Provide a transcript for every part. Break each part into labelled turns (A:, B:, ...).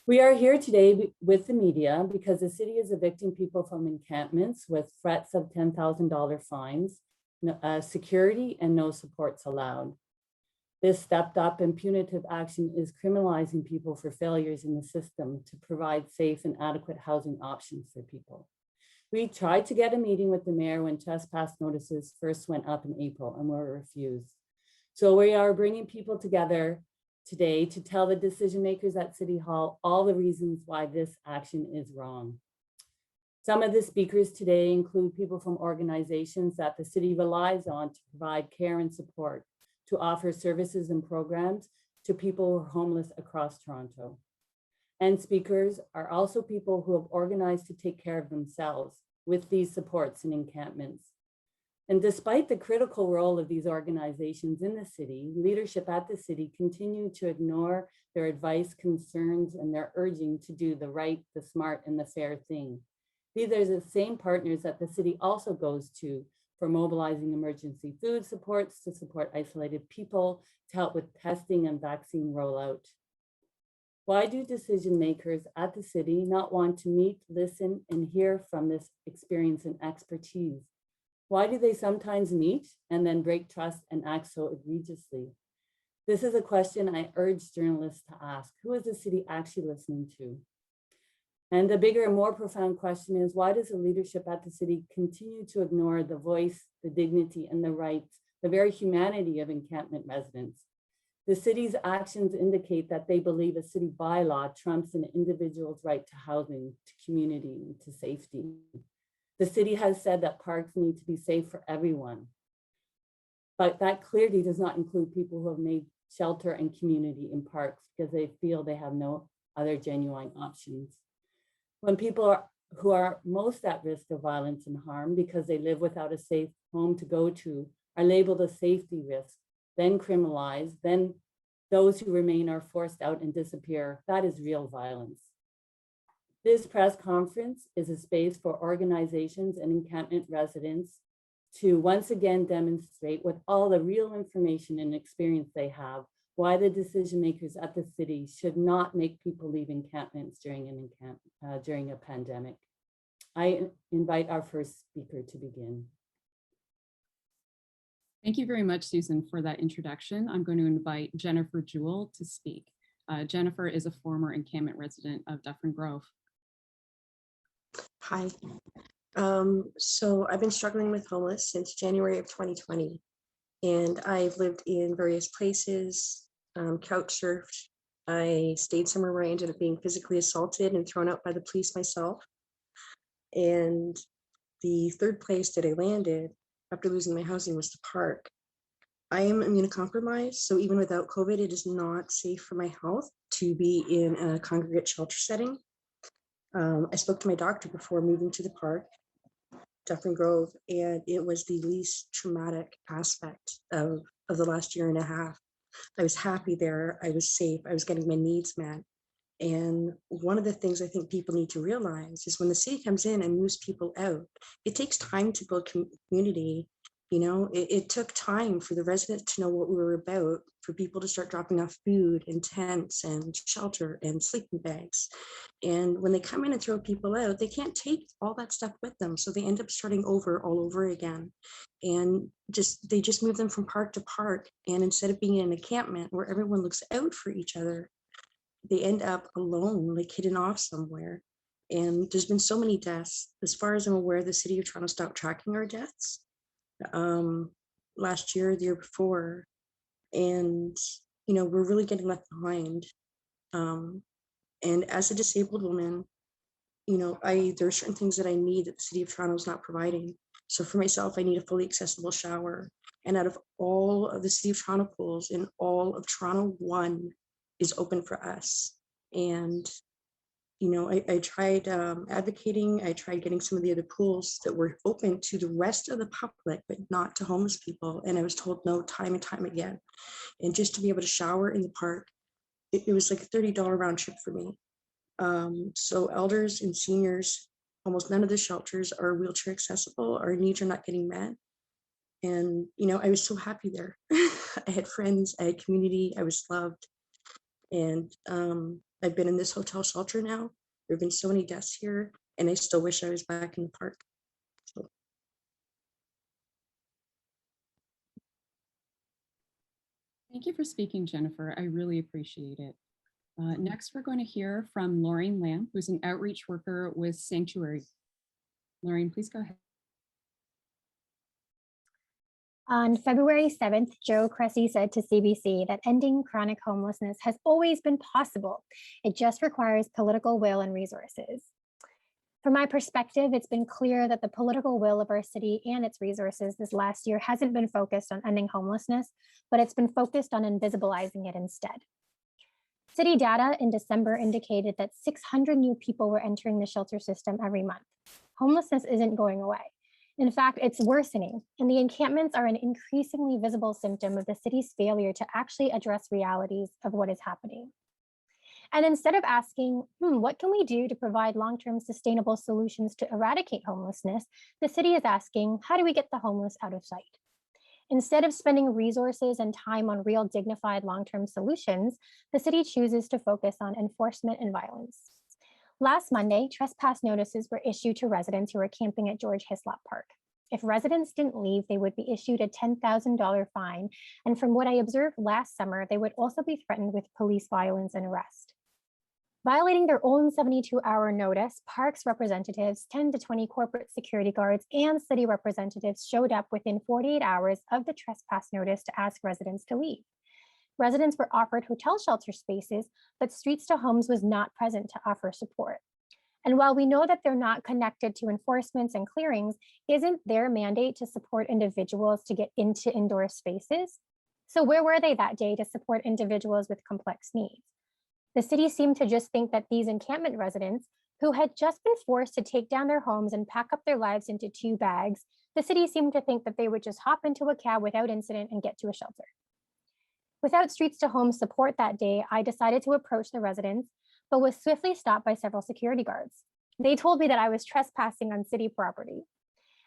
A: We are here today with the media because the city is evicting people from encampments with threats of $10,000 fines, security, and no supports allowed. This stepped up and punitive action is criminalizing people for failures in the system to provide safe and adequate housing options for people. We tried to get a meeting with the mayor when trespass notices first went up in April and were refused. So we are bringing people together today to tell the decision makers at City Hall all the reasons why this action is wrong. Some of the speakers today include people from organizations that the city relies on to provide care and support, to offer services and programs to people who are homeless across Toronto. And speakers are also people who have organized to take care of themselves with these supports and encampments. And despite the critical role of these organizations in the city, leadership at the city continue to ignore their advice, concerns, and their urging to do the right, the smart, and the fair thing. These are the same partners that the city also goes to for mobilizing emergency food supports, to support isolated people, to help with testing and vaccine rollout. Why do decision makers at the city not want to meet, listen, and hear from this experience and expertise? Why do they sometimes meet and then break trust and act so egregiously? This is a question I urge journalists to ask. Who is the city actually listening to? And the bigger and more profound question is, why does the leadership at the city continue to ignore the voice, the dignity, and the rights, the very humanity of encampment residents? The city's actions indicate that they believe a city bylaw trumps an individual's right to housing, to community, and to safety. The city has said that parks need to be safe for everyone, but that clearly does not include people who have made shelter and community in parks because they feel they have no other genuine options. When people who are most at risk of violence and harm because they live without a safe home to go to are labeled a safety risk, then criminalized, then those who remain are forced out and disappear, that is real violence. This press conference is a space for organizations and encampment residents to once again demonstrate with all the real information and experience they have why the decision makers at the city should not make people leave encampments during a pandemic. I invite our first speaker to begin.
B: Thank you very much, Susan, for that introduction. I'm going to invite Jennifer Jewell to speak. Jennifer is a former encampment resident of Dufferin Grove.
C: Hi. So I've been struggling with homeless since January of 2020, and I've lived in various places, couch surfed. I stayed somewhere where I ended up being physically assaulted and thrown out by the police myself. And the third place that I landed after losing my housing was the park. I am immunocompromised, so even without COVID, it is not safe for my health to be in a congregate shelter setting. I spoke to my doctor before moving to the park, Dufferin Grove, and it was the least traumatic aspect of the last year and a half. I was happy there, I was safe, I was getting my needs met. And one of the things I think people need to realize is when the city comes in and moves people out, it takes time to build community. You know, it took time for the residents to know what we were about, for people to start dropping off food and tents and shelter and sleeping bags. And when they come in and throw people out, they can't take all that stuff with them. So they end up starting over all over again. And they just move them from park to park. And instead of being in an encampment where everyone looks out for each other, they end up alone, like hidden off somewhere. And there's been so many deaths. As far as I'm aware, the city of Toronto stopped tracking our deaths last year, the year before. And, you know, we're really getting left behind. And as a disabled woman, you know, there are certain things that I need that the city of Toronto is not providing. So for myself, I need a fully accessible shower. And out of all of the city of Toronto pools in all of Toronto, one is open for us. And, you know, I tried advocating, I tried getting some of the other pools that were open to the rest of the public, but not to homeless people. And I was told no time and time again. And just to be able to shower in the park, it was like a $30 round trip for me. So elders and seniors, almost none of the shelters are wheelchair accessible. Our needs are not getting met. And, you know, I was so happy there. I had friends, I had community, I was loved. And I've been in this hotel shelter now. There have been so many deaths here, and I still wish I was back in the park. So.
B: Thank you for speaking, Jennifer. I really appreciate it. Next, we're going to hear from Lorraine Lamb, who's an outreach worker with Sanctuary. Lorraine, please go ahead.
D: On February 7th, Joe Cressy said to CBC that ending chronic homelessness has always been possible. It just requires political will and resources. From my perspective, it's been clear that the political will of our city and its resources this last year hasn't been focused on ending homelessness, but it's been focused on invisibilizing it instead. City data in December indicated that 600 new people were entering the shelter system every month. Homelessness isn't going away. In fact, it's worsening, and the encampments are an increasingly visible symptom of the city's failure to actually address realities of what is happening. And instead of asking, what can we do to provide long-term sustainable solutions to eradicate homelessness, the city is asking, how do we get the homeless out of sight? Instead of spending resources and time on real dignified long-term solutions, the city chooses to focus on enforcement and violence. Last Monday, trespass notices were issued to residents who were camping at George Hislop Park. If residents didn't leave, they would be issued a $10,000 fine. And from what I observed last summer, they would also be threatened with police violence and arrest. Violating their own 72-hour notice, parks representatives, 10 to 20 corporate security guards, and city representatives showed up within 48 hours of the trespass notice to ask residents to leave. Residents were offered hotel shelter spaces, but Streets to Homes was not present to offer support. And while we know that they're not connected to enforcements and clearings, isn't their mandate to support individuals to get into indoor spaces? So where were they that day to support individuals with complex needs? The city seemed to just think that these encampment residents, who had just been forced to take down their homes and pack up their lives into 2 bags, the city seemed to think that they would just hop into a cab without incident and get to a shelter. Without Streets to Homes support that day, I decided to approach the residents, but was swiftly stopped by several security guards. They told me that I was trespassing on city property.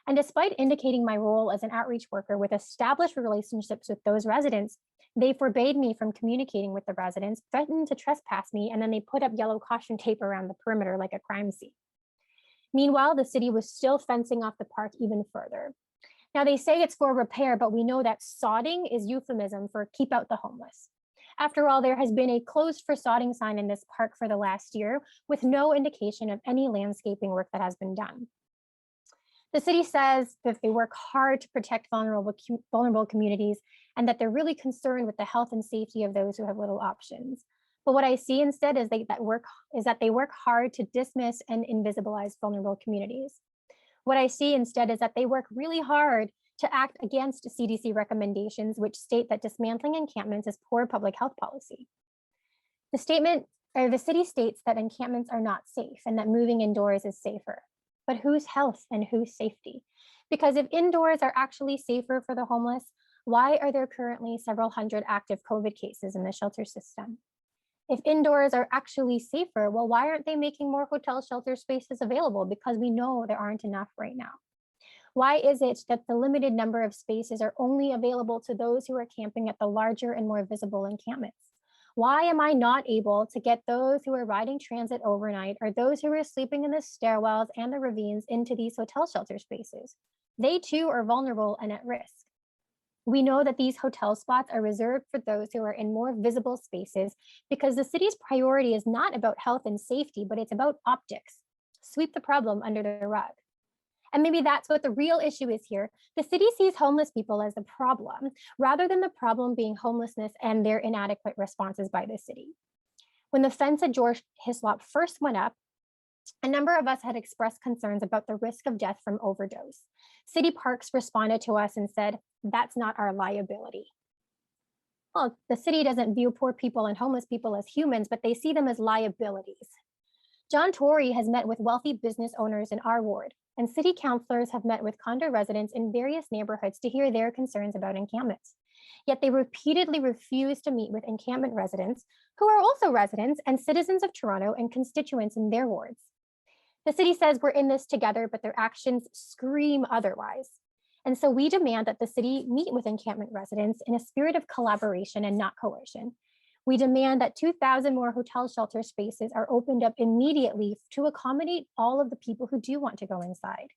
D: And despite indicating my role as an outreach worker with established relationships with those residents, they forbade me from communicating with the residents, threatened to trespass me, and then they put up yellow caution tape around the perimeter like a crime scene. Meanwhile, the city was still fencing off the park even further. Now they say it's for repair, but we know that sodding is euphemism for keep out the homeless. After all, there has been a closed for sodding sign in this park for the last year with no indication of any landscaping work that has been done. The city says that they work hard to protect vulnerable communities and that they're really concerned with the health and safety of those who have little options. But what I see instead is that they work hard to dismiss and invisibilize vulnerable communities. What I see instead is that they work really hard to act against CDC recommendations, which state that dismantling encampments is poor public health policy. The city states that encampments are not safe and that moving indoors is safer. But whose health and whose safety? Because if indoors are actually safer for the homeless, why are there currently several hundred active COVID cases in the shelter system? If indoors are actually safer, well, why aren't they making more hotel shelter spaces available? Because we know there aren't enough right now. Why is it that the limited number of spaces are only available to those who are camping at the larger and more visible encampments? Why am I not able to get those who are riding transit overnight or those who are sleeping in the stairwells and the ravines into these hotel shelter spaces? They too are vulnerable and at risk. We know that these hotel spots are reserved for those who are in more visible spaces because the city's priority is not about health and safety, but it's about optics. Sweep the problem under the rug. And maybe that's what the real issue is here. The city sees homeless people as the problem, rather than the problem being homelessness and their inadequate responses by the city. When the fence at George Hislop first went up, a number of us had expressed concerns about the risk of death from overdose. City Parks responded to us and said, that's not our liability. Well, the city doesn't view poor people and homeless people as humans, but they see them as liabilities. John Tory has met with wealthy business owners in our ward, and city councilors have met with condo residents in various neighborhoods to hear their concerns about encampments. Yet they repeatedly refuse to meet with encampment residents, who are also residents and citizens of Toronto and constituents in their wards. The city says we're in this together, but their actions scream otherwise. And so we demand that the city meet with encampment residents in a spirit of collaboration and not coercion. We demand that 2,000 more hotel shelter spaces are opened up immediately to accommodate all of the people who do want to go inside.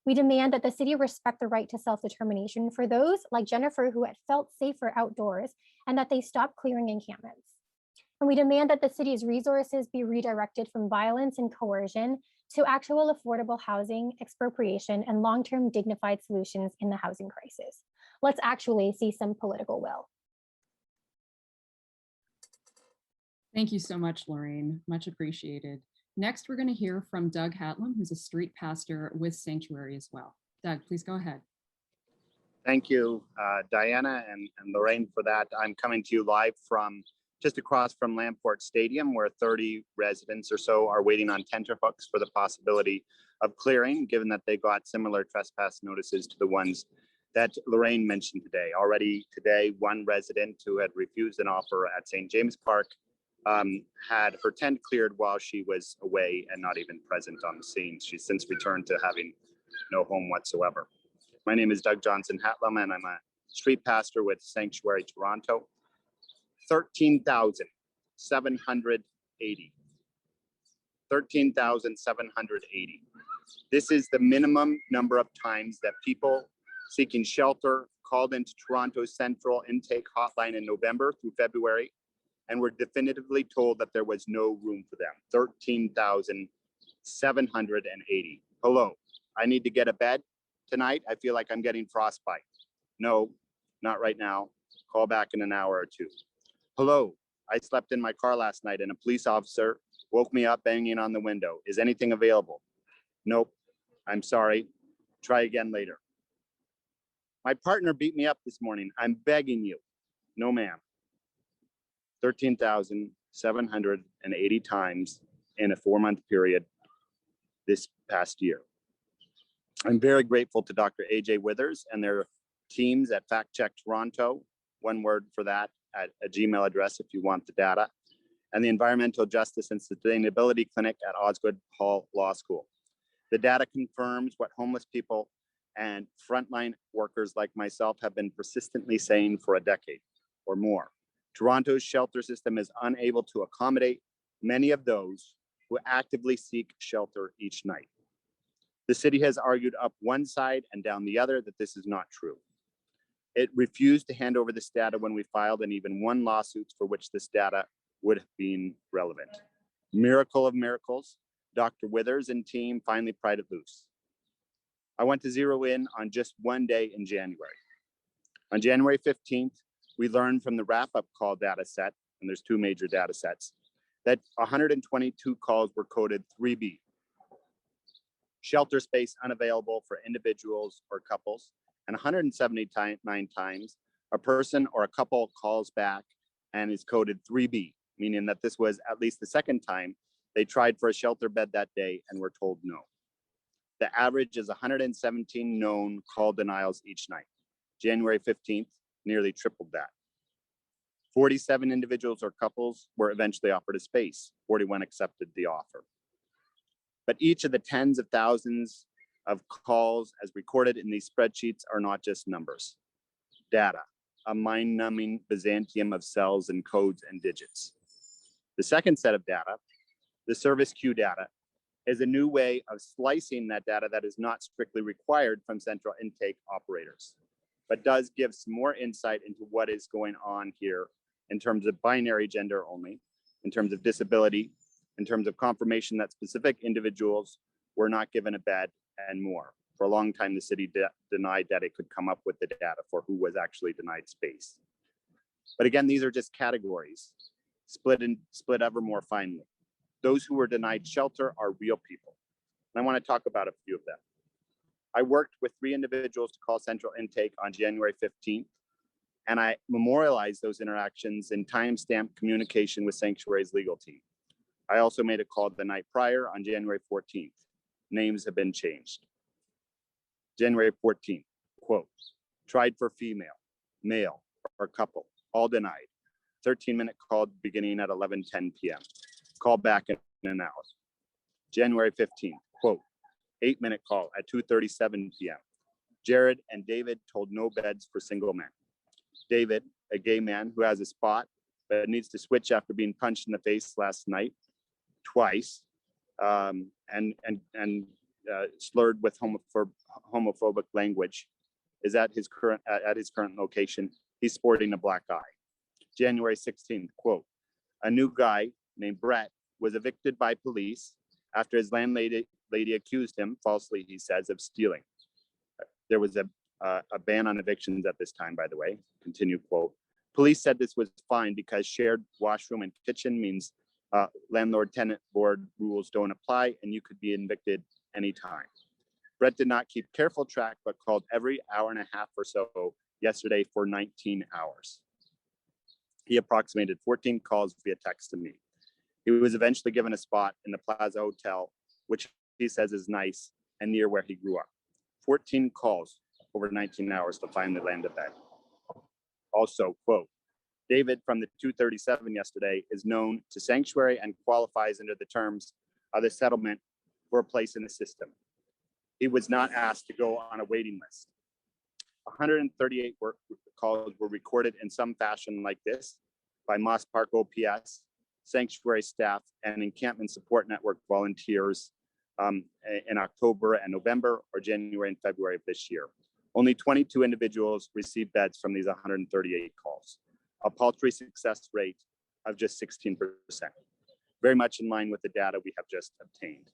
D: We demand that the city respect the right to self-determination for those like Jennifer who had felt safer outdoors, and that they stop clearing encampments. And we demand that the city's resources be redirected from violence and coercion to actual affordable housing, expropriation, and long-term dignified solutions in the housing crisis. Let's actually see some political will.
B: Thank you so much, Lorraine. Much appreciated. Next, we're going to hear from Doug Hatlem, who's a street pastor with Sanctuary as well. Doug, please go ahead.
E: Thank you, Diana and Lorraine, for that. I'm coming to you live from just across from Lamport Stadium, where 30 residents or so are waiting on tenterhooks for the possibility of clearing, given that they got similar trespass notices to the ones that Lorraine mentioned today. Already today, one resident who had refused an offer at St. James Park had her tent cleared while she was away and not even present on the scene. She's since returned to having no home whatsoever. My name is Doug Johnson Hatlem, and I'm a street pastor with Sanctuary Toronto. 13,780. 13,780. This is the minimum number of times that people seeking shelter called into Toronto's central intake hotline in November through February and were definitively told that there was no room for them. 13,780. Hello, I need to get a bed tonight. I feel like I'm getting frostbite. No, not right now. Call back in an hour or two. Hello, I slept in my car last night and a police officer woke me up banging on the window. Is anything available? Nope, I'm sorry. Try again later. My partner beat me up this morning. I'm begging you. No, ma'am. 13,780 times in a 4-month period this past year. I'm very grateful to Dr. AJ Withers and their teams at Fact Check Toronto, one word for that, at a Gmail address if you want the data, and the Environmental Justice and Sustainability Clinic at Osgoode Hall Law School. The data confirms what homeless people and frontline workers like myself have been persistently saying for a decade or more. Toronto's shelter system is unable to accommodate many of those who actively seek shelter each night. The city has argued up one side and down the other that this is not true. It refused to hand over this data when we filed and even won lawsuits for which this data would have been relevant. Miracle of miracles, Dr. Withers and team finally pried it loose. I want to zero in on just one day in January. On January 15th, we learned from the wrap-up call data set, and there's 2 major data sets, that 122 calls were coded 3B. Shelter space unavailable for individuals or couples, and 179 times a person or a couple calls back and is coded 3B, meaning that this was at least the second time they tried for a shelter bed that day and were told no. The average is 117 known call denials each night. January 15th, nearly tripled that. 47 individuals or couples were eventually offered a space. 41 accepted the offer. But each of the tens of thousands of calls as recorded in these spreadsheets are not just numbers. Data, a mind-numbing Byzantium of cells and codes and digits. The second set of data, the service queue data, is a new way of slicing that data that is not strictly required from central intake operators, but does give some more insight into what is going on here in terms of binary gender only, in terms of disability, in terms of confirmation that specific individuals were not given a bed, and more. For a long time, the city denied that it could come up with the data for who was actually denied space. But again, these are just categories, split ever more finely. Those who were denied shelter are real people. And I want to talk about a few of them. I worked with 3 individuals to call central intake on January 15th, and I memorialized those interactions in timestamped communication with Sanctuary's legal team. I also made a call the night prior on January 14th. Names have been changed. January 14th, quote, tried for female, male, or couple, all denied. 13-minute call beginning at 11:10 p.m. Call back in an hour. January 15th, quote, 8-minute call at 2:37 p.m. Jared and David told no beds for single men. David, a gay man who has a spot but needs to switch after being punched in the face last night twice, and slurred with homophobic language, is at his current location. He's sporting a black eye. January 16th, quote, a new guy named Brett was evicted by police after his landlady accused him, falsely he says, of stealing. There was a ban on evictions at this time, by the way. Continue, quote. Police said this was fine because shared washroom and kitchen means landlord-tenant board rules don't apply and you could be evicted anytime. Brett did not keep careful track, but called every hour and a half or so yesterday for 19 hours. He approximated 14 calls via text to me. He was eventually given a spot in the Plaza Hotel, which he says is nice and near where he grew up. 14 calls over 19 hours to finally land a bed. Also, quote, David from the 237 yesterday is known to sanctuary and qualifies under the terms of the settlement for a place in the system. He was not asked to go on a waiting list. 138 calls were recorded in some fashion like this by Moss Park OPS, sanctuary staff, and encampment support network volunteers in October and November, or January and February of this year. Only 22 individuals received beds from these 138 calls, a paltry success rate of just 16%, very much in line with the data we have just obtained.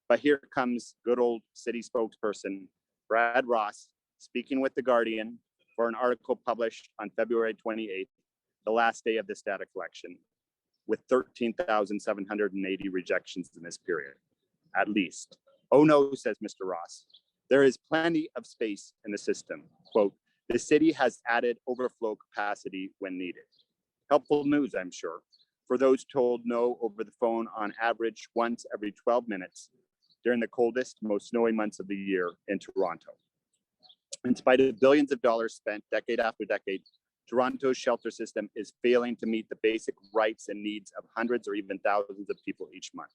E: But here comes good old city spokesperson Brad Ross speaking with The Guardian for an article published on February 28th, the last day of this data collection, with 13,780 rejections in this period, at least. Oh no, says Mr. Ross, there is plenty of space in the system. Quote, the city has added overflow capacity when needed. Helpful news, I'm sure, for those told no over the phone on average once every 12 minutes during the coldest, most snowy months of the year in Toronto. In spite of billions of dollars spent decade after decade, Toronto's shelter system is failing to meet the basic rights and needs of hundreds or even thousands of people each month.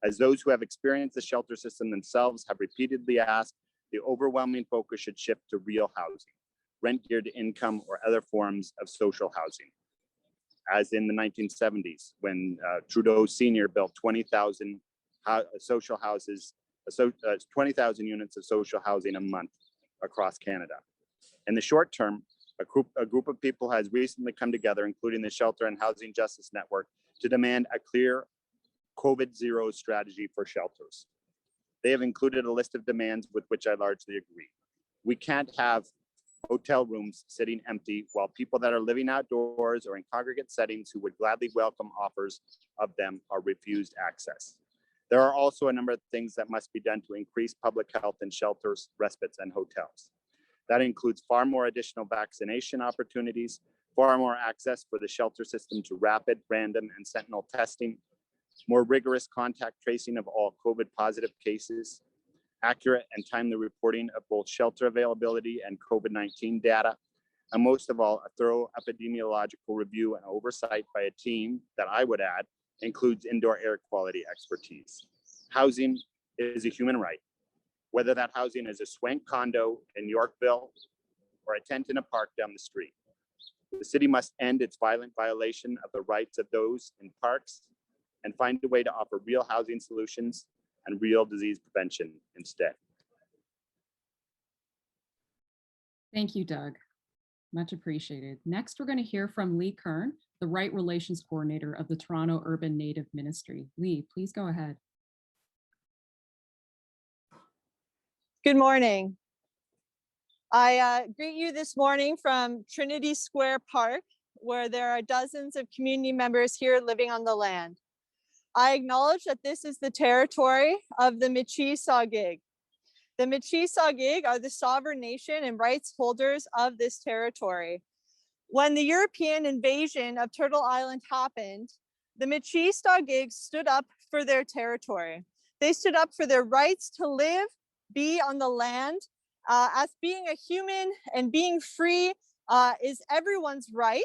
E: As those who have experienced the shelter system themselves have repeatedly asked, the overwhelming focus should shift to real housing, rent geared to income or other forms of social housing. As in the 1970s, when Trudeau Sr. built 20,000 social houses, 20,000 units of social housing a month across Canada. In the short term, a group of people has recently come together, including the Shelter and Housing Justice Network, to demand a clear COVID-0 strategy for shelters. They have included a list of demands with which I largely agree. We can't have hotel rooms sitting empty while people that are living outdoors or in congregate settings who would gladly welcome offers of them are refused access. There are also a number of things that must be done to increase public health in shelters, respites, and hotels. That includes far more additional vaccination opportunities, far more access for the shelter system to rapid, random, and sentinel testing, more rigorous contact tracing of all COVID positive cases, accurate and timely reporting of both shelter availability and COVID-19 data, and most of all, a thorough epidemiological review and oversight by a team that I would add includes indoor air quality expertise. Housing is a human right, whether that housing is a swank condo in Yorkville or a tent in a park down the street. The city must end its violent violation of the rights of those in parks and find a way to offer real housing solutions and real disease prevention instead.
B: Thank you, Doug. Much appreciated. Next, we're going to hear from Leigh Kern, the Right Relations Coordinator of the Toronto Urban Native Ministry. Leigh, please go ahead.
F: Good morning. I greet you this morning from Trinity Square Park, where there are dozens of community members here living on the land. I acknowledge that this is the territory of the Michi-Saagiig. The Michi-Saagiig are the sovereign nation and rights holders of this territory. When the European invasion of Turtle Island happened, the Michi-Saagiig stood up for their territory. They stood up for their rights to live, be on the land, as being a human and being free is everyone's right,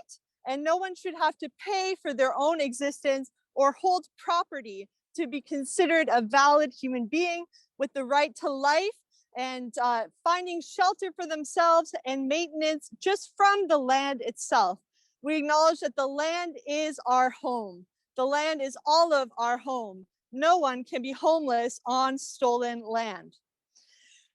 F: and no one should have to pay for their own existence or hold property to be considered a valid human being with the right to life and finding shelter for themselves and maintenance just from the land itself. We acknowledge that the land is our home. The land is all of our home. No one can be homeless on stolen land.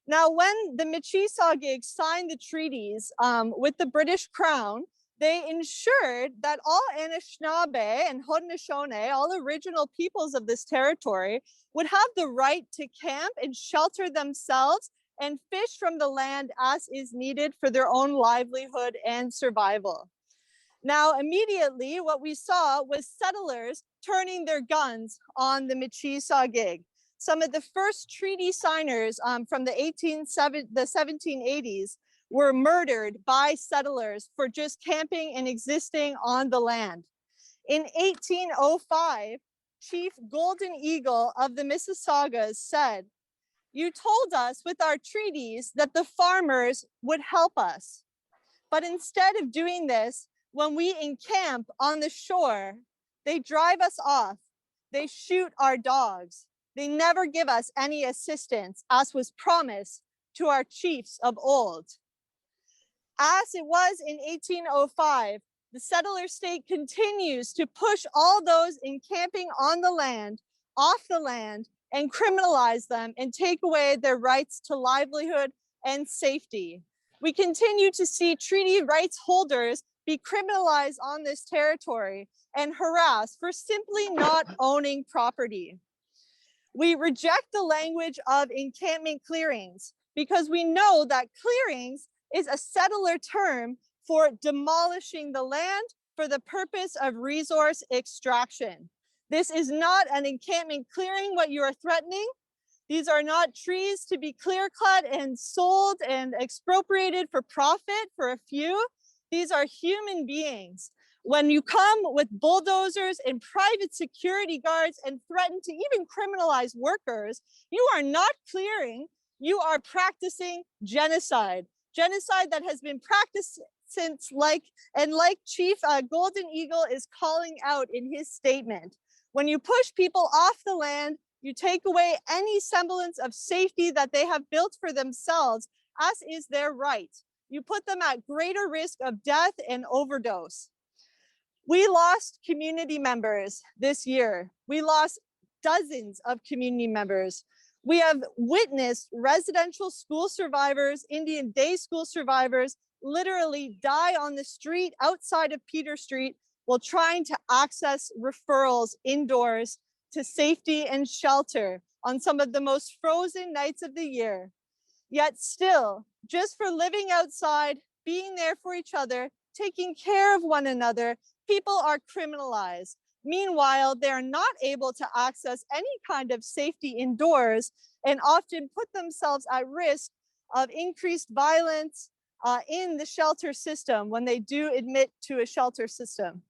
F: Now, when the Mississaugas signed the treaties with the British Crown, they ensured that all Anishinaabe and Haudenosaunee, all original peoples of this territory, would have the right to camp and shelter themselves and fish from the land as is needed for their own livelihood and survival. Now, immediately, what we saw was settlers turning their guns on the Mississaugas. Some of the first treaty signers from the 1780s were murdered by settlers for just camping and existing on the land. In 1805, Chief Golden Eagle of the Mississaugas said, "You told us with our treaties that the farmers would help us. But instead of doing this, when we encamp on the shore, they drive us off. They shoot our dogs. They never give us any assistance, as was promised to our chiefs of old." As it was in 1805, the settler state continues to push all those encamping on the land off the land and criminalize them and take away their rights to livelihood and safety. We continue to see treaty rights holders be criminalized on this territory and harassed for simply not owning property. We reject the language of encampment clearings because we know that clearings is a settler term for demolishing the land for the purpose of resource extraction. This is not an encampment clearing what you are threatening. These are not trees to be clear-cut and sold and expropriated for profit for a few. These are human beings. When you come with bulldozers and private security guards and threaten to even criminalize workers, you are not clearing, you are practicing genocide. Genocide that has been practiced since like Chief Golden Eagle is calling out in his statement. When you push people off the land, you take away any semblance of safety that they have built for themselves, as is their right. You put them at greater risk of death and overdose. We lost community members this year. We lost dozens of community members. We have witnessed residential school survivors, Indian day school survivors, literally die on the street outside of Peter Street while trying to access referrals indoors to safety and shelter on some of the most frozen nights of the year. Yet still, just for living outside, being there for each other, taking care of one another, people are criminalized. Meanwhile, they're not able to access any kind of safety indoors and often put themselves at risk of increased violence in the shelter system when they do admit to a shelter system.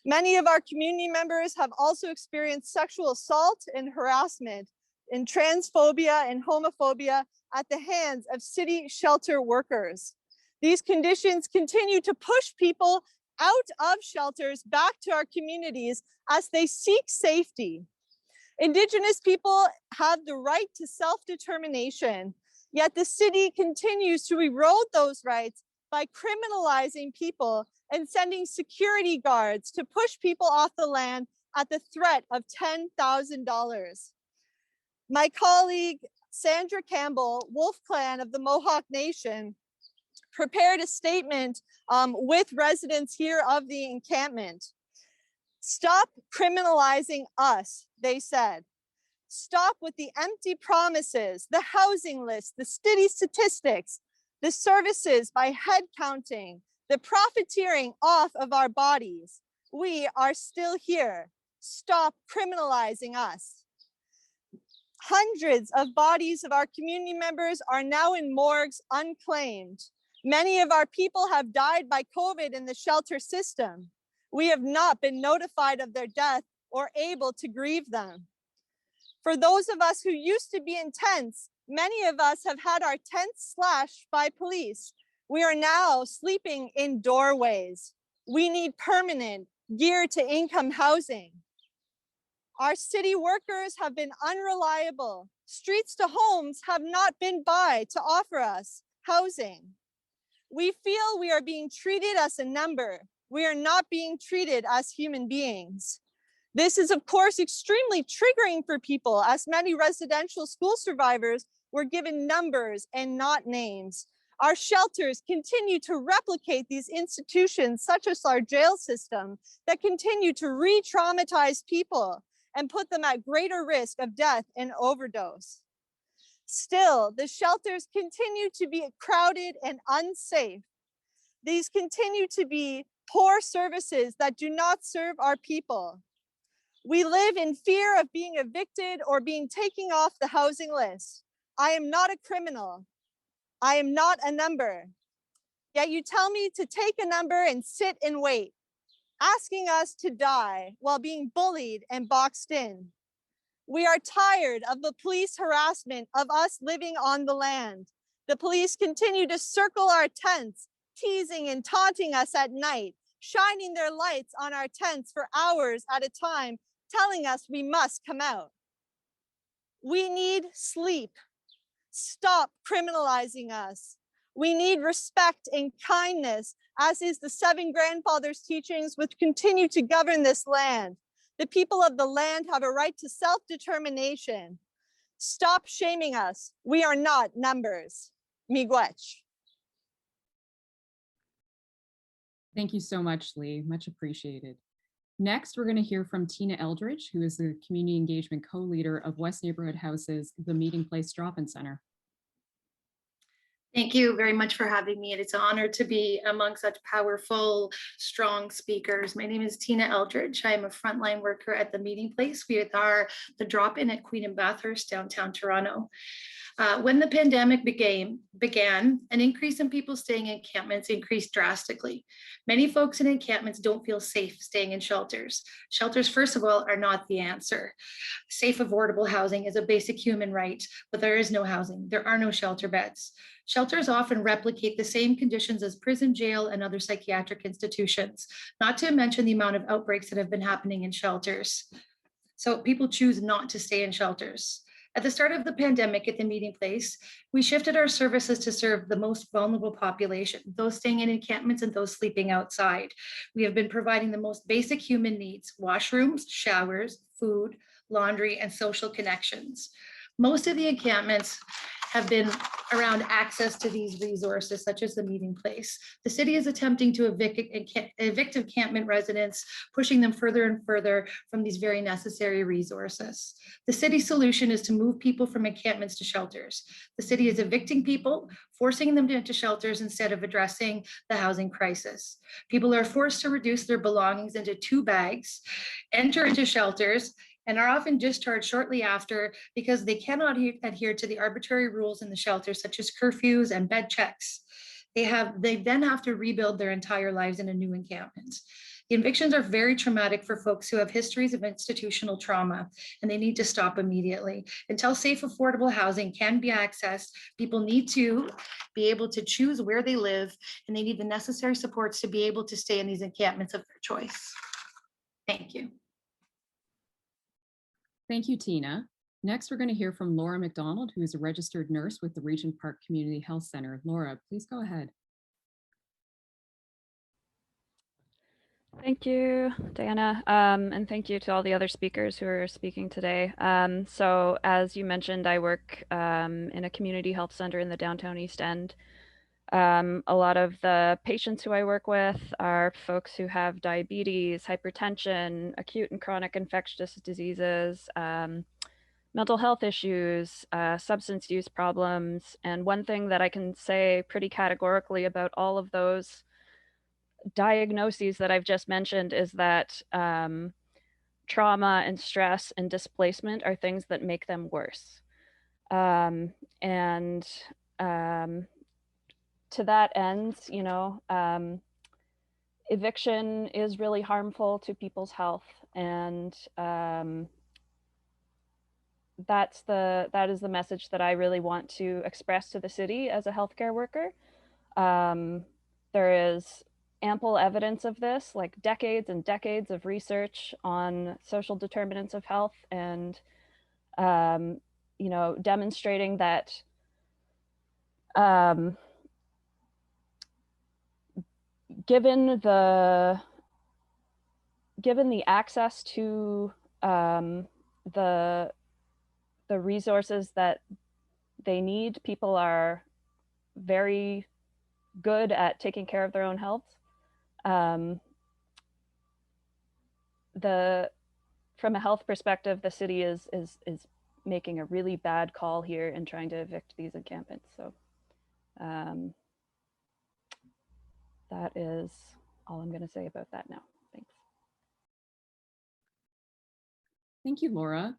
F: Many of our community members have also experienced sexual assault and harassment and transphobia and homophobia at the hands of city shelter workers. These conditions continue to push people out of shelters back to our communities as they seek safety. Indigenous people have the right to self-determination, yet the city continues to erode those rights by criminalizing people and sending security guards to push people off the land at the threat of $10,000. My colleague, Sandra Campbell, Wolf Clan of the Mohawk Nation, prepared a statement with residents here of the encampment. "Stop criminalizing us," they said. "Stop with the empty promises, the housing list, the city statistics, the services by head counting, the profiteering off of our bodies. We are still here. Stop criminalizing us." Hundreds of bodies of our community members are now in morgues unclaimed. Many of our people have died by COVID in the shelter system. We have not been notified of their death or able to grieve them. For those of us who used to be in tents, many of us have had our tents slashed by police. We are now sleeping in doorways. We need permanent, geared-to-income housing. Our city workers have been unreliable. Streets to homes have not been by to offer us housing. We feel we are being treated as a number. We are not being treated as human beings. This is, of course, extremely triggering for people, as many residential school survivors were given numbers and not names. Our shelters continue to replicate these institutions, such as our jail system, that continue to re-traumatize people and put them at greater risk of death and overdose. Still, the shelters continue to be crowded and unsafe. These continue to be poor services that do not serve our people. We live in fear of being evicted or being taken off the housing list. I am not a criminal. I am not a number. Yet you tell me to take a number and sit and wait, asking us to die while being bullied and boxed in. We are tired of the police harassment of us living on the land. The police continue to circle our tents, teasing and taunting us at night, shining their lights on our tents for hours at a time, telling us we must come out. We need sleep. Stop criminalizing us. We need respect and kindness, as is the 7 grandfathers' teachings which continue to govern this land. The people of the land have a right to self-determination. Stop shaming us. We are not numbers. Miigwech.
B: Thank you so much, Leigh. Much appreciated. Next, we're going to hear from Tiina Eldridge, who is the Community Engagement Co-Leader of West Neighborhood House's The Meeting Place Drop-In Center.
G: Thank you very much for having me. It's an honor to be among such powerful, strong speakers. My name is Tiina Eldridge. I'm a frontline worker at The Meeting Place. We are the drop-in at Queen and Bathurst, downtown Toronto. When the pandemic began, an increase in people staying in encampments increased drastically. Many folks in encampments don't feel safe staying in shelters. Shelters, first of all, are not the answer. Safe, affordable housing is a basic human right, but there is no housing. There are no shelter beds. Shelters often replicate the same conditions as prison, jail, and other psychiatric institutions, not to mention the amount of outbreaks that have been happening in shelters. So people choose not to stay in shelters. At the start of the pandemic at The Meeting Place, we shifted our services to serve the most vulnerable population, those staying in encampments and those sleeping outside. We have been providing the most basic human needs: washrooms, showers, food, laundry, and social connections. Most of the encampments have been around access to these resources, such as The Meeting Place. The city is attempting to evict encampment residents, pushing them further and further from these very necessary resources. The city's solution is to move people from encampments to shelters. The city is evicting people, forcing them into shelters instead of addressing the housing crisis. People are forced to reduce their belongings into 2 bags, enter into shelters, and are often discharged shortly after because they cannot adhere to the arbitrary rules in the shelter, such as curfews and bed checks. They then have to rebuild their entire lives in a new encampment. The evictions are very traumatic for folks who have histories of institutional trauma, and they need to stop immediately. Until safe, affordable housing can be accessed, people need to be able to choose where they live, and they need the necessary supports to be able to stay in these encampments of their choice. Thank you.
B: Thank you, Tiina. Next, we're going to hear from Laura MacDonald, who is a registered nurse with the Regent Park Community Health Center. Laura, please go ahead.
H: Thank you, Diana, and thank you to all the other speakers who are speaking today. So as you mentioned, I work in a community health center in the downtown East End. A lot of the patients who I work with are folks who have diabetes, hypertension, acute and chronic infectious diseases, mental health issues, substance use problems. And one thing that I can say pretty categorically about all of those diagnoses that I've just mentioned is that trauma and stress and displacement are things that make them worse. To that end, you know, eviction is really harmful to people's health, and that is the message that I really want to express to the city as a healthcare worker. There is ample evidence of this, like decades and decades of research on social determinants of health, and you know, demonstrating that given the access to the resources that they need, people are very good at taking care of their own health. From a health perspective, the city is making a really bad call here in trying to evict these encampments. So that is all I'm going to say about that now. Thanks.
B: Thank you, Laura.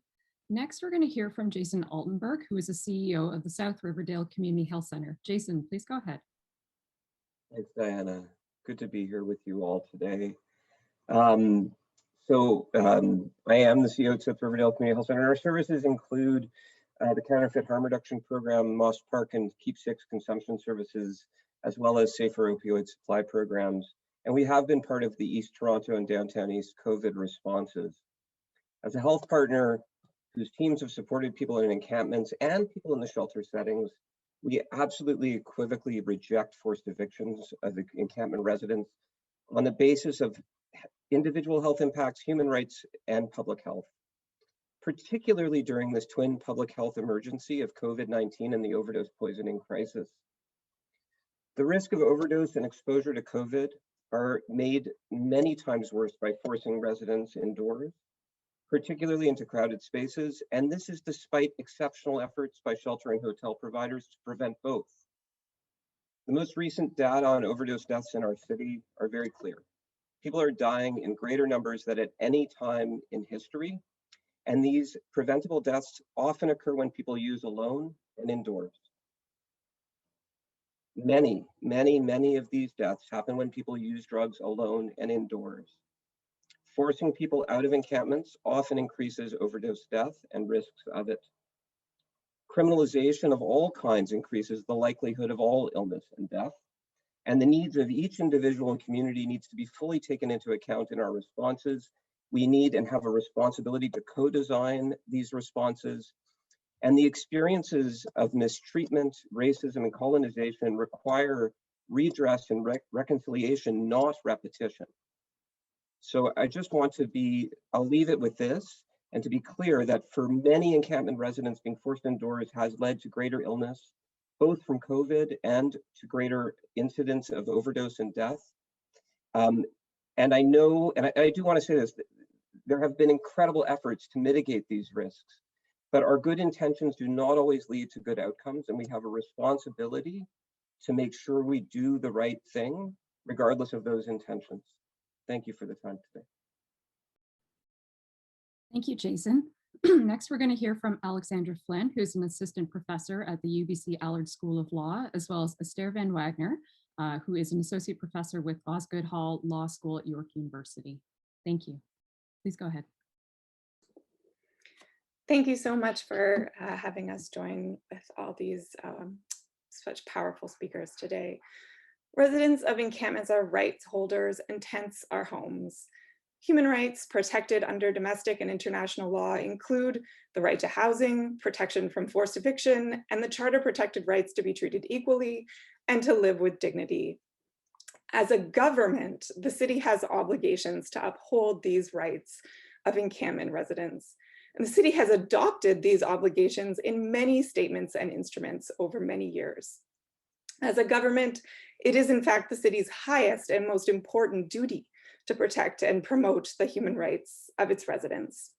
B: Next, we're going to hear from Jason Altenberg, who is the CEO of the South Riverdale Community Health Center. Jason, please go ahead.
I: Thanks, Diana. Good to be here with you all today. I am the CEO of South Riverdale Community Health Center. Our services include the Counterfeit Harm Reduction Program, Moss Park and Keepsakes consumption services, as well as safer opioid supply programs. And we have been part of the East Toronto and Downtown East COVID responses. As a health partner whose teams have supported people in encampments and people in the shelter settings, we absolutely equivocally reject forced evictions of the encampment residents on the basis of individual health impacts, human rights, and public health, particularly during this twin public health emergency of COVID-19 and the overdose poisoning crisis. The risk of overdose and exposure to COVID are made many times worse by forcing residents indoors, particularly into crowded spaces, and this is despite exceptional efforts by shelter and hotel providers to prevent both. The most recent data on overdose deaths in our city are very clear. People are dying in greater numbers than at any time in history, and these preventable deaths often occur when people use alone and indoors. Many of these deaths happen when people use drugs alone and indoors. Forcing people out of encampments often increases overdose death and risks of it. Criminalization of all kinds increases the likelihood of all illness and death, and the needs of each individual and community needs to be fully taken into account in our responses. We need and have a responsibility to co-design these responses, and the experiences of mistreatment, racism, and colonization require redress and reconciliation, not repetition. So I just want to I'll leave it with this, and to be clear that for many encampment residents, being forced indoors has led to greater illness, both from COVID and to greater incidence of overdose and death. And I know, and I do want to say this, there have been incredible efforts to mitigate these risks, but our good intentions do not always lead to good outcomes, and we have a responsibility to make sure we do the right thing, regardless of those intentions. Thank you for the time today.
B: Thank you, Jason. Next, we're going to hear from Alexandra Flynn, who's an assistant professor at the UBC Allard School of Law, as well as Estair van Wagner, who is an associate professor with Osgoode Hall Law School at York University. Thank you. Please go ahead.
J: Thank you so much for having us join with all these such powerful speakers today. Residents of encampments are rights holders and tents are homes. Human rights protected under domestic and international law include the right to housing, protection from forced eviction, and the charter protected rights to be treated equally and to live with dignity. As a government, the city has obligations to uphold these rights of encampment residents. And the city has adopted these obligations in many statements and instruments over many years. As a government, it is in fact the city's highest and most important duty to protect and promote the human rights of its residents.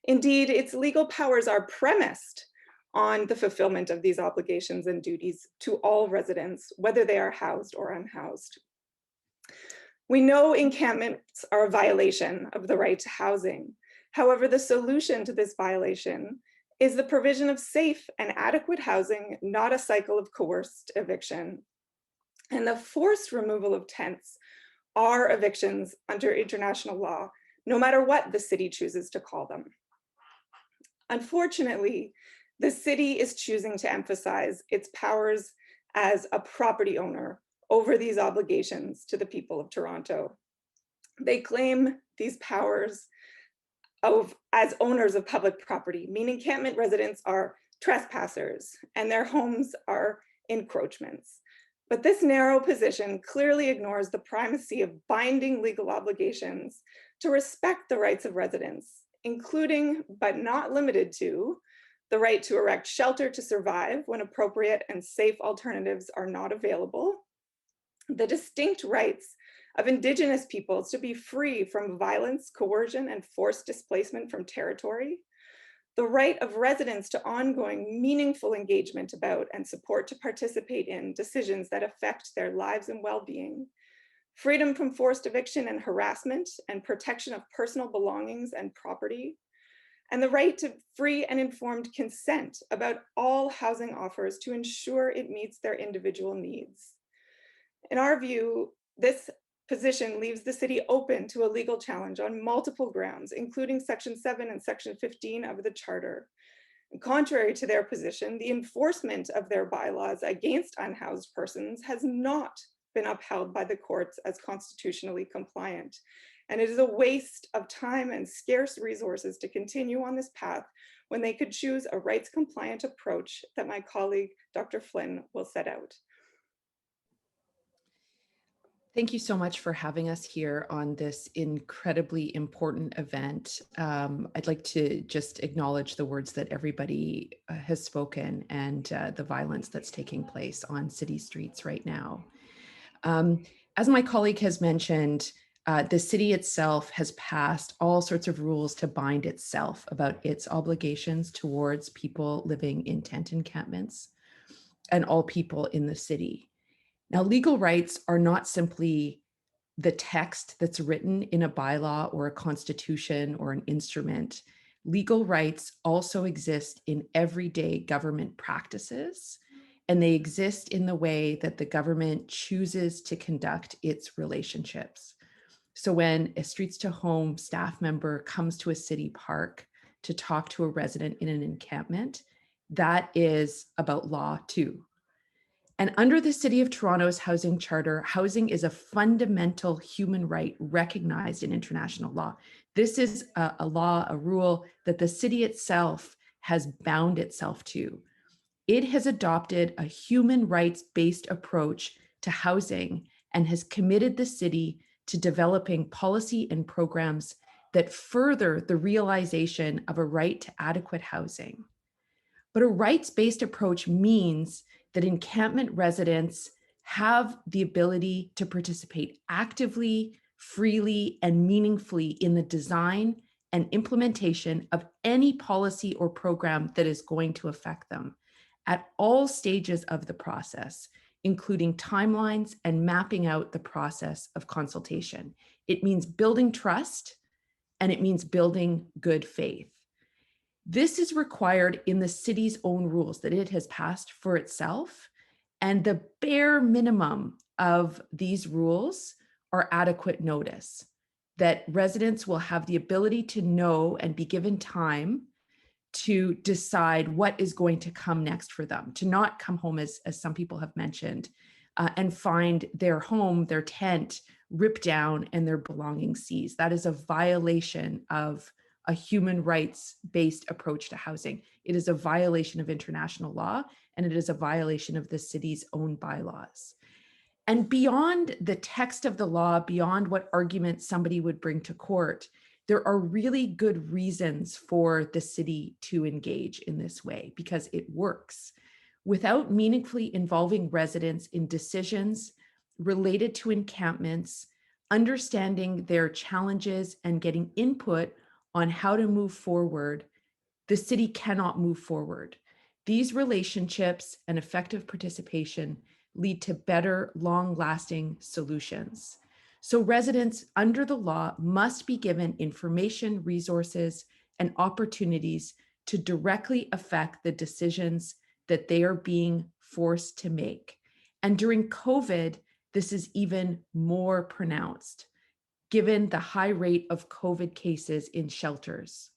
J: Indeed, its legal powers are premised on the fulfillment of these obligations and duties to all residents, whether they are housed or unhoused. We know encampments are a violation of the right to housing. However, the solution to this violation is the provision of safe and adequate housing, not a cycle of coerced eviction. And the forced removal of tents are evictions under international law, no matter what the city chooses to call them. Unfortunately, the city is choosing to emphasize its powers as a property owner over these obligations to the people of Toronto. They claim these powers as owners of public property, meaning encampment residents are trespassers and their homes are encroachments. But this narrow position clearly ignores the primacy of binding legal obligations to respect the rights of residents, including, but not limited to, the right to erect shelter to survive when appropriate and safe alternatives are not available, the distinct rights of Indigenous peoples to be free from violence, coercion, and forced displacement from territory, the right of residents to ongoing meaningful engagement about and support to participate in decisions that affect their lives and well-being, freedom from forced eviction and harassment, and protection of personal belongings and property, and the right to free and informed consent about all housing offers to ensure it meets their individual needs. In our view, this position leaves the city open to a legal challenge on multiple grounds, including Section 7 and Section 15 of the Charter. And contrary to their position, the enforcement of their bylaws against unhoused persons has not been upheld by the courts as constitutionally compliant. And it is a waste of time and scarce resources to continue on this path when they could choose a rights compliant approach that my colleague, Dr. Flynn, will set out.
K: Thank you so much for having us here on this incredibly important event. I'd like to just acknowledge the words that everybody has spoken and the violence that's taking place on city streets right now. As my colleague has mentioned, the city itself has passed all sorts of rules to bind itself about its obligations towards people living in tent encampments and all people in the city. Now, legal rights are not simply the text that's written in a bylaw or a constitution or an instrument. Legal rights also exist in everyday government practices, and they exist in the way that the government chooses to conduct its relationships. So when a Streets to Home staff member comes to a city park to talk to a resident in an encampment, that is about law too. And under the City of Toronto's Housing Charter, housing is a fundamental human right recognized in international law. This is a law, a rule that the city itself has bound itself to. It has adopted a human rights-based approach to housing and has committed the city to developing policy and programs that further the realization of a right to adequate housing. But a rights-based approach means that encampment residents have the ability to participate actively, freely, and meaningfully in the design and implementation of any policy or program that is going to affect them at all stages of the process, including timelines and mapping out the process of consultation. It means building trust, and it means building good faith. This is required in the city's own rules that it has passed for itself, and the bare minimum of these rules are adequate notice, that residents will have the ability to know and be given time to decide what is going to come next for them, to not come home, as some people have mentioned, and find their home, their tent, ripped down and their belongings seized. That is a violation of a human rights-based approach to housing. It is a violation of international law, and it is a violation of the city's own bylaws. And beyond the text of the law, beyond what arguments somebody would bring to court, there are really good reasons for the city to engage in this way because it works. Without meaningfully involving residents in decisions related to encampments, understanding their challenges and getting input on how to move forward, the city cannot move forward. These relationships and effective participation lead to better, long-lasting solutions. So residents under the law must be given information, resources, and opportunities to directly affect the decisions that they are being forced to make. And during COVID, this is even more pronounced, given the high rate of COVID cases in shelters.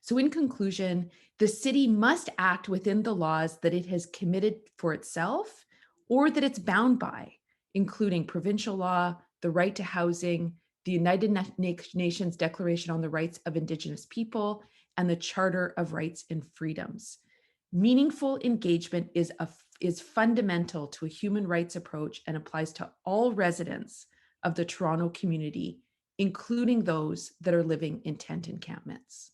K: So in conclusion, the city must act within the laws that it has committed for itself or that it's bound by, including provincial law, the right to housing, the United Nations Declaration on the Rights of Indigenous People, and the Charter of Rights and Freedoms. Meaningful engagement is fundamental to a human rights approach and applies to all residents of the Toronto community, including those that are living in tent encampments.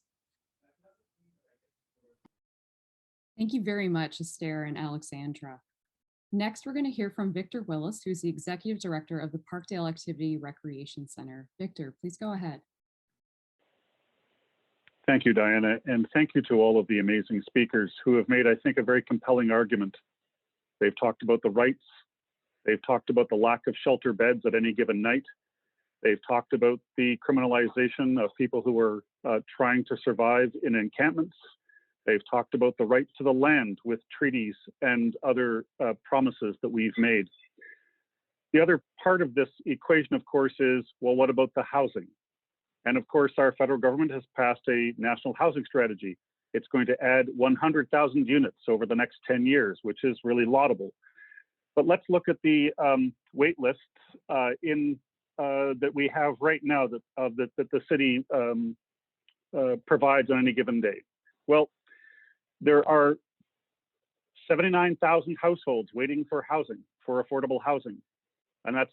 B: Thank you very much, Estair and Alexandra. Next, we're going to hear from Victor Willis, who's the Executive Director of the Parkdale Activity Recreation Center. Victor, please go ahead.
L: Thank you, Diana, and thank you to all of the amazing speakers who have made, I think, a very compelling argument. They've talked about the rights. They've talked about the lack of shelter beds at any given night. They've talked about the criminalization of people who are trying to survive in encampments. They've talked about the right to the land with treaties and other promises that we've made. The other part of this equation, of course, is, well, what about the housing? And of course, our federal government has passed a national housing strategy. It's going to add 100,000 units over the next 10 years, which is really laudable. But let's look at the wait lists that we have right now that the city provides on any given day. Well, there are 79,000 households waiting for housing, for affordable housing. And that's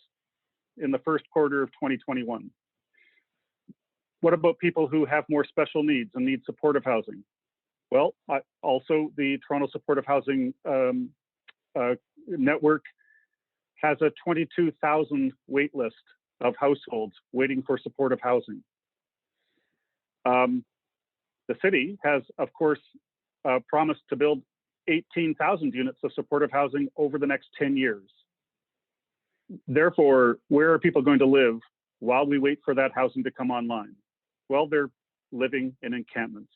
L: in the first quarter of 2021. What about people who have more special needs and need supportive housing? Well, also the Toronto Supportive Housing Network has a 22,000 wait list of households waiting for supportive housing. The city has, of course, promised to build 18,000 units of supportive housing over the next 10 years. Therefore, where are people going to live while we wait for that housing to come online? Well, they're living in encampments.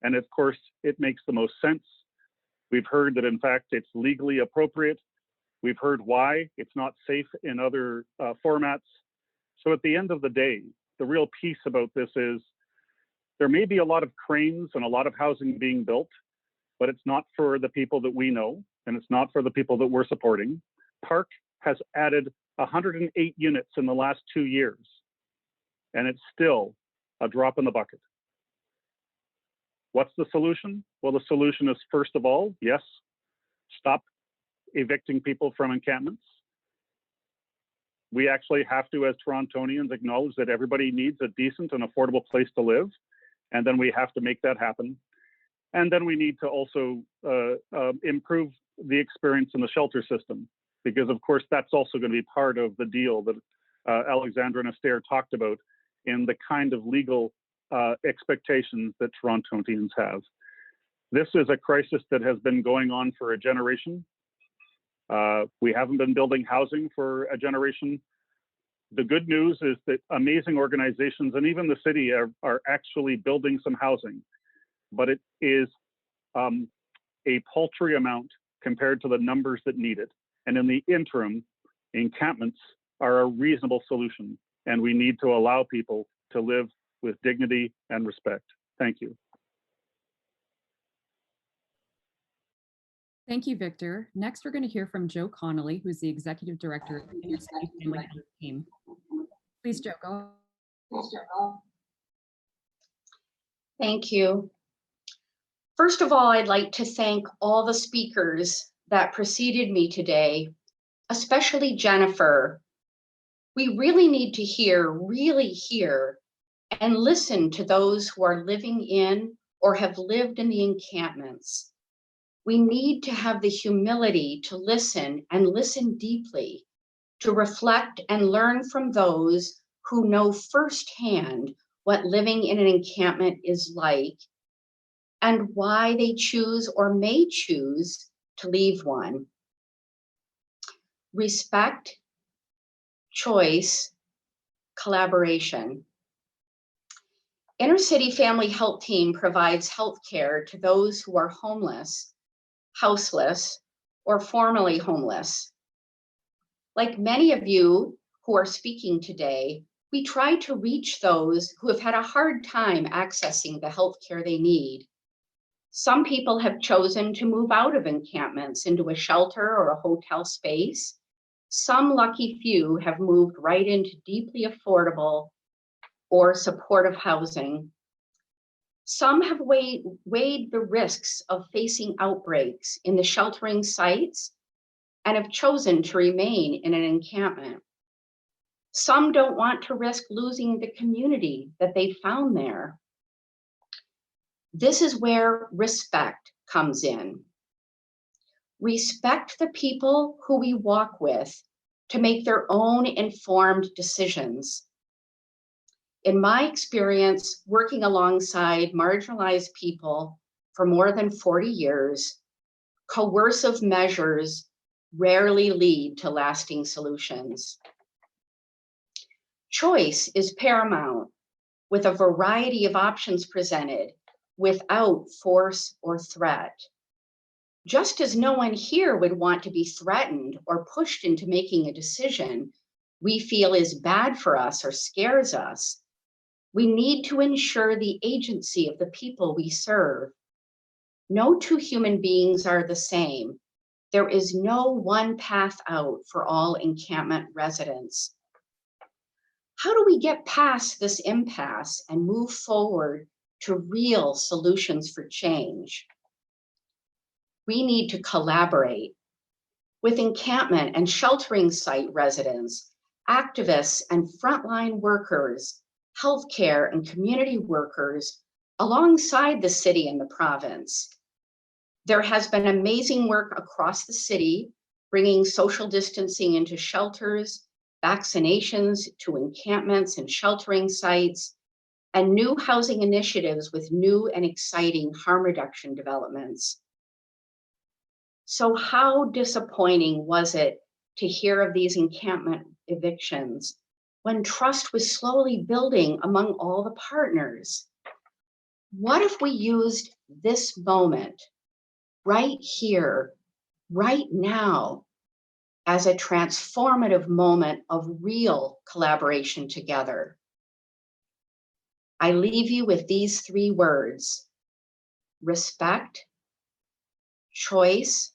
L: And of course, it makes the most sense. We've heard that, in fact, it's legally appropriate. We've heard why it's not safe in other formats. So at the end of the day, the real piece about this is there may be a lot of cranes and a lot of housing being built, but it's not for the people that we know, and it's not for the people that we're supporting. Park has added 108 units in the last 2 years, and it's still a drop in the bucket. What's the solution? Well, the solution is, first of all, yes, stop evicting people from encampments. We actually have to, as Torontonians, acknowledge that everybody needs a decent and affordable place to live, and then we have to make that happen. And then we need to also improve the experience in the shelter system, because of course that's also going to be part of the deal that Alexandra and Estair talked about in the kind of legal expectations that Torontonians have. This is a crisis that has been going on for a generation. We haven't been building housing for a generation. The good news is that amazing organizations and even the city are actually building some housing, but it is a paltry amount compared to the numbers that need it. And in the interim, encampments are a reasonable solution, and we need to allow people to live with dignity and respect. Thank you.
B: Thank you, Victor. Next, we're going to hear from Joe Connolly, who's the Executive Director of the Inner City Family Health Team. Please, Joe, go.
M: Thank you. First of all, I'd like to thank all the speakers that preceded me today, especially Jennifer. We really need to really hear and listen to those who are living in or have lived in the encampments. We need to have the humility to listen and listen deeply, to reflect and learn from those who know firsthand what living in an encampment is like and why they choose or may choose to leave one. Respect, choice, collaboration. Inner City Family Health Team provides health care to those who are homeless, houseless, or formerly homeless. Like many of you who are speaking today, we try to reach those who have had a hard time accessing the health care they need. Some people have chosen to move out of encampments into a shelter or a hotel space. Some lucky few have moved right into deeply affordable or supportive housing. Some have weighed the risks of facing outbreaks in the sheltering sites and have chosen to remain in an encampment. Some don't want to risk losing the community that they found there. This is where respect comes in. Respect the people who we walk with to make their own informed decisions. In my experience, working alongside marginalized people for more than 40 years, coercive measures rarely lead to lasting solutions. Choice is paramount, with a variety of options presented without force or threat. Just as no one here would want to be threatened or pushed into making a decision we feel is bad for us or scares us, we need to ensure the agency of the people we serve. No two human beings are the same. There is no one path out for all encampment residents. How do we get past this impasse and move forward to real solutions for change? We need to collaborate with encampment and sheltering site residents, activists and frontline workers, healthcare and community workers, alongside the city and the province. There has been amazing work across the city, bringing social distancing into shelters, vaccinations to encampments and sheltering sites, and new housing initiatives with new and exciting harm reduction developments. So how disappointing was it to hear of these encampment evictions when trust was slowly building among all the partners? What if we used this moment right here, right now, as a transformative moment of real collaboration together? I leave you with these 3 words: respect, choice,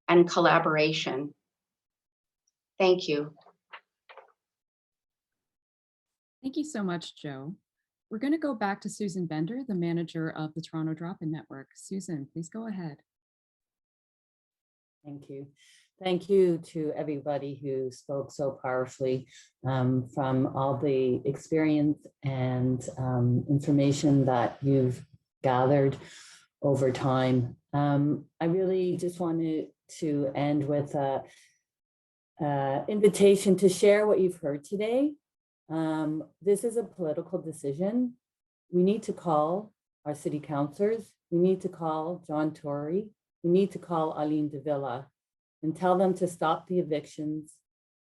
M: and collaboration. Thank you.
B: Thank you so much, Jo. We're going to go back to Susan Bender, the manager of the Toronto Drop-In Network. Susan, please go ahead.
A: Thank you. Thank you to everybody who spoke so powerfully, from all the experience and information that you've gathered over time. I really just wanted to end with an invitation to share what you've heard today. This is a political decision. We need to call our city councillors. We need to call John Tory. We need to call Aline de Villa and tell them to stop the evictions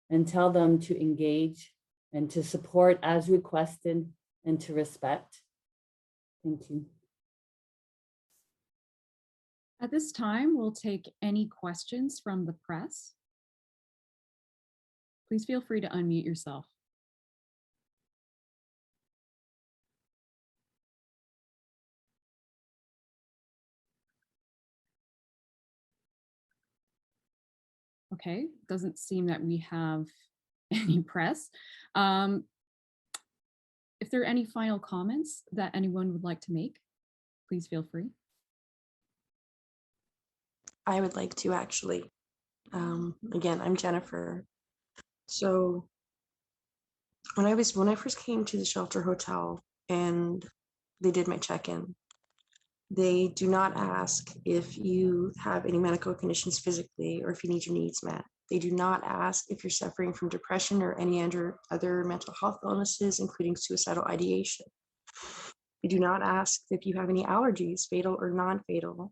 A: and tell them to engage and to support as requested and to respect. Thank you.
B: At this time, we'll take any questions from the press. Please feel free to unmute yourself. Okay, doesn't seem that we have any press. If there are any final comments that anyone would like to make, please feel free.
C: I would like to actually. Again, I'm Jennifer. So when I first came to the shelter hotel and they did my check-in, they do not ask if you have any medical conditions physically or if you need your needs met. They do not ask if you're suffering from depression or any other mental health illnesses, including suicidal ideation. They do not ask if you have any allergies, fatal or non-fatal.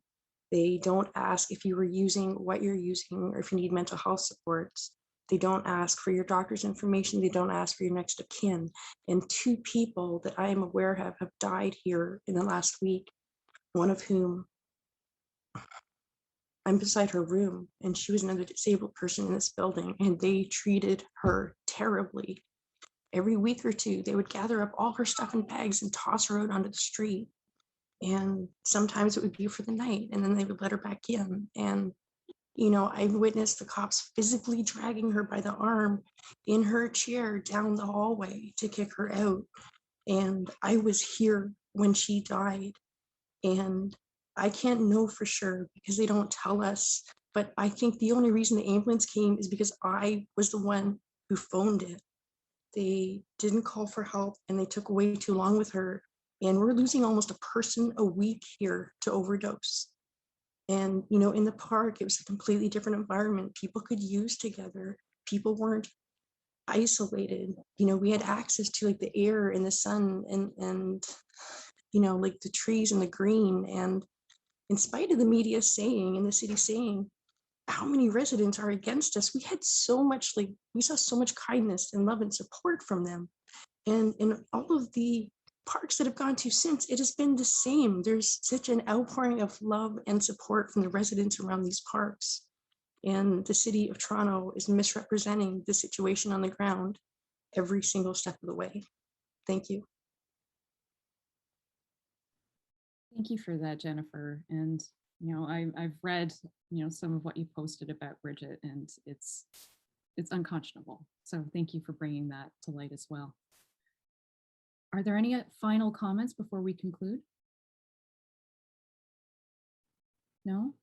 C: They don't ask if you were using what you're using or if you need mental health supports. They don't ask for your doctor's information. They don't ask for your next of kin. And 2 people that I am aware of have died here in the last week, one of whom I'm beside her room, and she was another disabled person in this building, and they treated her terribly. Every week or 2, they would gather up all her stuff in bags and toss her out onto the street. And sometimes it would be for the night, and then they would let her back in. And, you know, I witnessed the cops physically dragging her by the arm in her chair down the hallway to kick her out. And I was here when she died. And I can't know for sure because they don't tell us. But I think the only reason the ambulance came is because I was the one who phoned it. They didn't call for help and they took way too long with her. And we're losing almost a person a week here to overdose. And, you know, in the park, it was a completely different environment. People could use together. People weren't isolated. You know, we had access to like the air and the sun and you know, like the trees and the green. And in spite of the media saying and the city saying how many residents are against us, we had so much, like, we saw so much kindness and love and support from them. And in all of the parks that have gone to since, it has been the same. There's such an outpouring of love and support from the residents around these parks. And the city of Toronto is misrepresenting the situation on the ground every single step of the way. Thank you.
B: Thank you for that, Jennifer. And, you know, I've read, you know, some of what you posted about Bridget, and it's unconscionable. So thank you for bringing that to light as well. Are there any final comments before we conclude? No?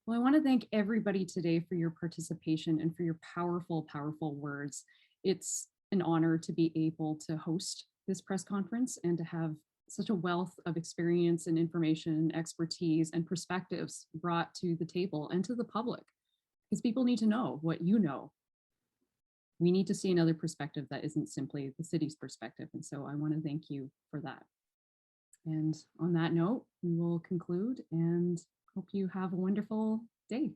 B: Well, I want to thank everybody today for your participation and for your powerful, powerful words. It's an honor to be able to host this press conference and to have such a wealth of experience and information, expertise, and perspectives brought to the table and to the public, because people need to know what you know. We need to see another perspective that isn't simply the city's perspective. And so I want to thank you for that. And on that note, we will conclude and hope you have a wonderful day.